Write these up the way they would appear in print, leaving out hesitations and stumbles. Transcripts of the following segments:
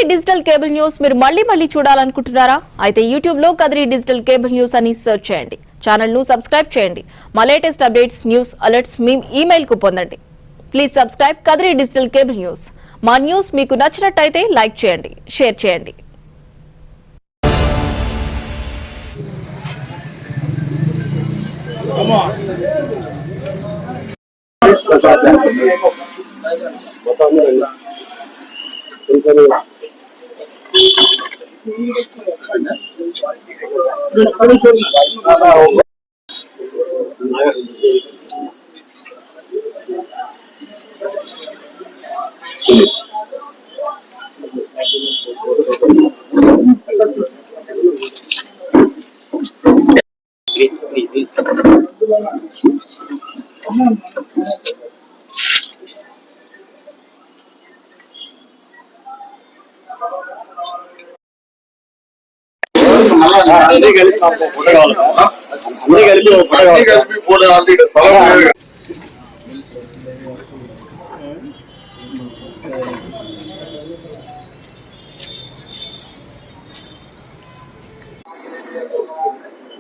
Digital cable news మీరు మళ్ళీ చూడాలనుకుంటున్నారా? అయితే యూట్యూబ్ లో కదిరి డిజిటల్ కేబుల్ న్యూస్ అని సెర్చ్ చేయండి. ఛానల్ ను సబ్స్క్రైబ్ చేయండి. మా లేటెస్ట్ అప్డేట్స్, న్యూస్ అలర్ట్స్ మీ ఈమెయిల్ కు పొందండి. Please subscribe Kadiri digital cable news. మా న్యూస్ మీకు నచ్చినట్టయితే లైక్ చేయండి, షేర్ చేయండి.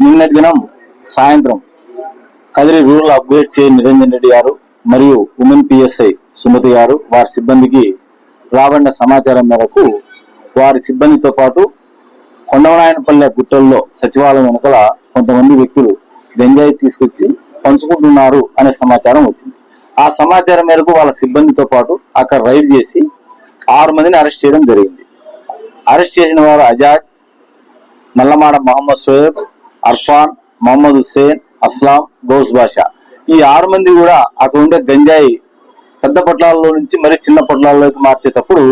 నిన్నటి దినం సాయంత్రం Kadiri rural upgrade CI Niranjan Reddy గారు మరియు ఉమెన్ పిఎస్ఐ సుమతి గారు వారి సిబ్బందికి రాబడిన సమాచారం మేరకు వారి సిబ్బందితో పాటు కొండవనాయనపల్లె గుట్టల్లో సచివాలయం వెనుకల కొంతమంది వ్యక్తులు గంజాయి తీసుకొచ్చి పంచుకుంటున్నారు అనే సమాచారం వచ్చింది. ఆ సమాచారం మేరకు వాళ్ళ సిబ్బందితో పాటు అక్కడ రైడ్ చేసి 6 మందిని అరెస్ట్ చేయడం జరిగింది. అరెస్ట్ చేసిన వారు అజాజ్, నల్లమాడ మహమ్మద్ షోయబ్, అర్ఫాన్, మహమ్మద్ హుస్సేన్, అస్లాం, గౌస్ బాషా. ఈ 6 మంది కూడా అక్కడ ఉండే గంజాయి పెద్ద పొట్లాల్లో నుంచి మరి చిన్న పొట్లాల్లోకి మార్చేటప్పుడు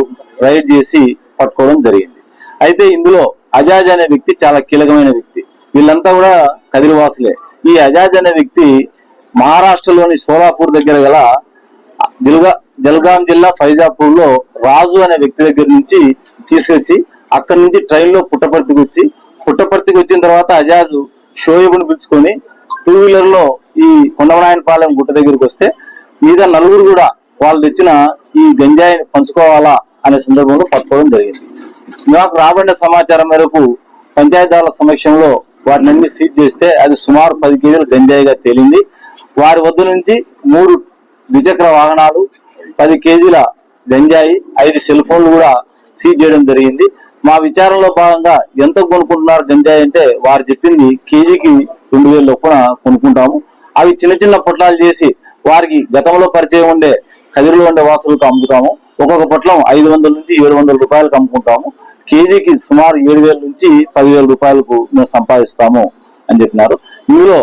రైడ్ చేసి పట్టుకోవడం జరిగింది. అయితే ఇందులో అజాజ్ అనే వ్యక్తి చాలా కీలకమైన వ్యక్తి. వీళ్ళంతా కూడా కదిరివాసులే. ఈ అజాజ్ అనే వ్యక్తి మహారాష్ట్రలోని సోలాపూర్ దగ్గర గల జల్గాం జిల్లా ఫైజాపూర్ లో రాజు అనే వ్యక్తి దగ్గర నుంచి తీసుకొచ్చి అక్కడి నుంచి ట్రైన్ లో పుట్టపర్తికి వచ్చిన తర్వాత అజాజ్ షోయబును పిలుచుకొని 2 వీలర్ లో ఈ కొండవనాయనపాలెం గుట్ట దగ్గరికి వస్తే మీద 4 కూడా వాళ్ళు తెచ్చిన ఈ గంజాయిని పంచుకోవాలా అనే సందర్భంలో పట్టుకోవడం జరిగింది. నాకు రాబడిన సమాచారం మేరకు పంచాయతీరాల సమక్షంలో వాటిని అన్ని సీజ్ చేస్తే అది సుమారు 10 కేజీల గంజాయిగా తేలింది. వారి వద్ద నుంచి 3 ద్విచక్ర వాహనాలు, 10 కేజీల గంజాయి, 5 సెల్ ఫోన్లు కూడా సీజ్ చేయడం జరిగింది. మా విచారణలో భాగంగా ఎంత కొనుక్కుంటున్నారు గంజాయి అంటే వారు చెప్పింది కేజీకి 2000 లొప్పున కొనుక్కుంటాము. అవి చిన్న చిన్న పొట్లాలు చేసి వారికి గతంలో పరిచయం ఉండే కదిరిలో ఉండే వాసులకు అమ్ముతాము. ఒక్కొక్క పొట్లం 500 నుంచి 700 రూపాయలకు అమ్ముకుంటాము. కేజీకి సుమారు 7000 నుంచి 10,000 రూపాయలకు మేము సంపాదిస్తాము అని చెప్పినారు. ఇందులో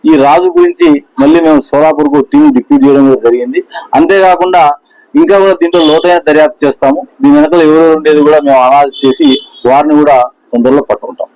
ఈ రాజు గురించి మళ్ళీ మేము సోలాపూర్ కు టీం డిప్యూట్ చేయడం జరిగింది. అంతేకాకుండా ఇంకా కూడా దీంట్లో లోతైన దర్యాప్తు చేస్తాము. దీని వెనకాల ఎవరెవరు ఉండేది కూడా మేము అనాలిసిస్ చేసి వారిని కూడా తొందరలో పట్టుకుంటాం.